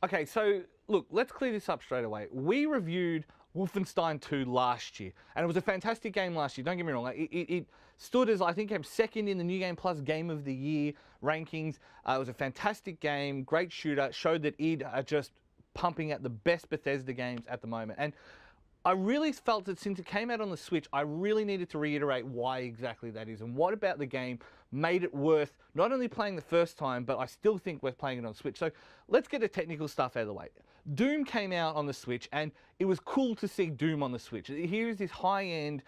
Okay, so look, let's clear this up straight away. We reviewed Wolfenstein 2 last year, and it was a fantastic game last year. Don't get me wrong. Like, it stood as, I think, came second in the New Game Plus Game of the Year rankings. It was a fantastic game, great shooter, showed that id are just pumping out the best Bethesda games at the moment. And I really felt that since it came out on the Switch, I really needed to reiterate why exactly that is and what about the game made it worth not only playing the first time, but I still think worth playing it on Switch. So let's get the technical stuff out of the way. Doom came out on the Switch, and it was cool to see Doom on the Switch. Here's this high-end,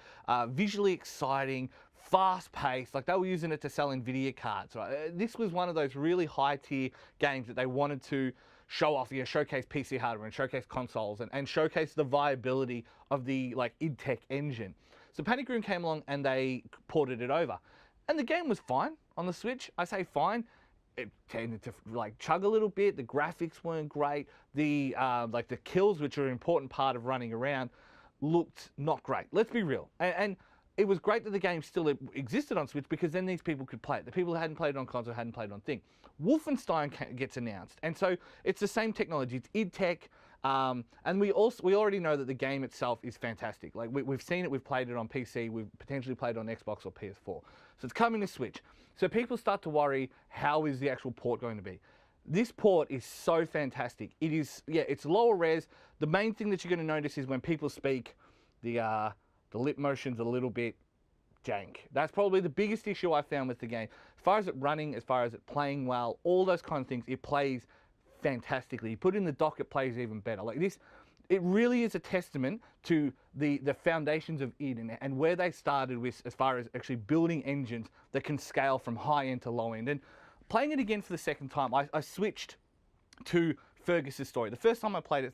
visually exciting, fast-paced, like they were using it to sell NVIDIA cards, right? This was one of those really high-tier games that they wanted to show off, showcase PC hardware and showcase consoles and showcase the viability of the id Tech engine. So Panic Room came along and they ported it over. And the game was fine on the Switch. I say fine. It tended to chug a little bit. The graphics weren't great. The the kills, which are an important part of running around, looked not great. Let's be real. And it was great that the game still existed on Switch, because then these people could play it. The people who hadn't played it on console hadn't played it on thing. Wolfenstein gets announced, and so it's the same technology. It's id Tech, and we already know that the game itself is fantastic. Like we've seen it, we've played it on PC, we've potentially played it on Xbox or PS4. So it's coming to Switch. So people start to worry, how is the actual port going to be? This port is so fantastic. It is, it's lower res. The main thing that you're going to notice is when people speak, the lip motion's a little bit jank. That's probably the biggest issue I found with the game. As far as it running, as far as it playing well, all those kind of things, it plays fantastically. You put it in the dock, it plays even better. Like this, it really is a testament to the foundations of id and where they started with, as far as actually building engines that can scale from high end to low end. And playing it again for the second time, I switched to Fergus's story. The first time I played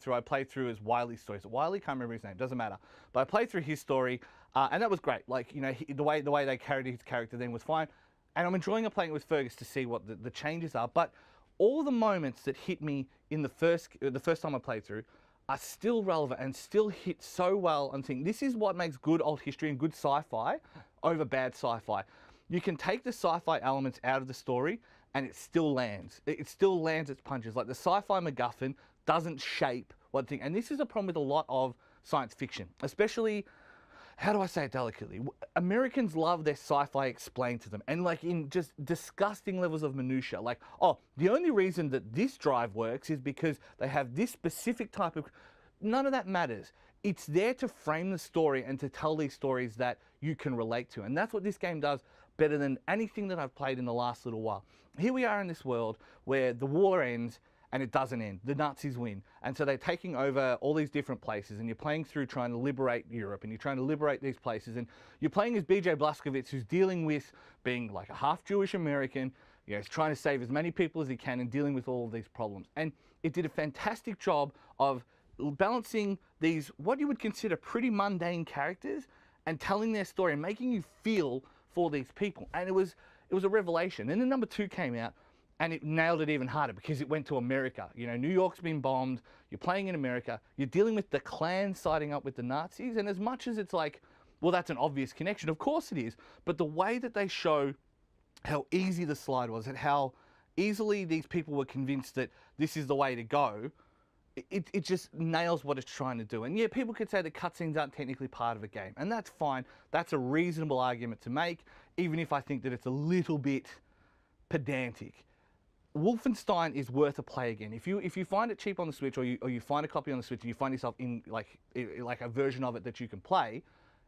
through as Wiley's story. So Wiley, can't remember his name, doesn't matter. But I played through his story, and that was great. Like, the way they carried his character then was fine. And I'm enjoying playing it with Fergus to see what the changes are. But all the moments that hit me in the first time I played through are still relevant and still hit so well. I'm thinking this is what makes good old history and good sci-fi over bad sci-fi. You can take the sci-fi elements out of the story and it still lands. It still lands its punches. Like the sci-fi MacGuffin doesn't shape one thing. And this is a problem with a lot of science fiction, especially, how do I say it delicately? Americans love their sci-fi explained to them, and in just disgusting levels of minutia. Like, oh, the only reason that this drive works is because they have this specific type of... None of that matters. It's there to frame the story and to tell these stories that you can relate to. And that's what this game does better than anything that I've played in the last little while. Here we are in this world where the war ends and it doesn't end. The Nazis win. And so they're taking over all these different places, and you're playing through trying to liberate Europe, and you're trying to liberate these places, and you're playing as BJ Blazkowicz, who's dealing with being like a half Jewish American. He's trying to save as many people as he can and dealing with all of these problems. And it did a fantastic job of balancing these, what you would consider pretty mundane characters, and telling their story and making you feel for these people. And it was a revelation. And then number 2 came out, and it nailed it even harder because it went to America. New York's been bombed, you're playing in America, you're dealing with the Klan siding up with the Nazis, and as much as it's like, well, that's an obvious connection, of course it is, but the way that they show how easy the slide was and how easily these people were convinced that this is the way to go, it just nails what it's trying to do. And yeah, people could say the cutscenes aren't technically part of a game, and that's fine. That's a reasonable argument to make, even if I think that it's a little bit pedantic. Wolfenstein is worth a play again. If you find it cheap on the Switch, or you find a copy on the Switch and you find yourself in like a version of it that you can play,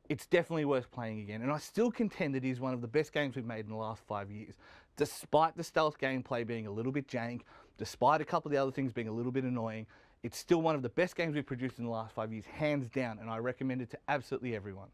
it's definitely worth playing again. And I still contend it is one of the best games we've made in the last 5 years. Despite the stealth gameplay being a little bit jank, despite a couple of the other things being a little bit annoying, it's still one of the best games we've produced in the last 5 years, hands down, and I recommend it to absolutely everyone.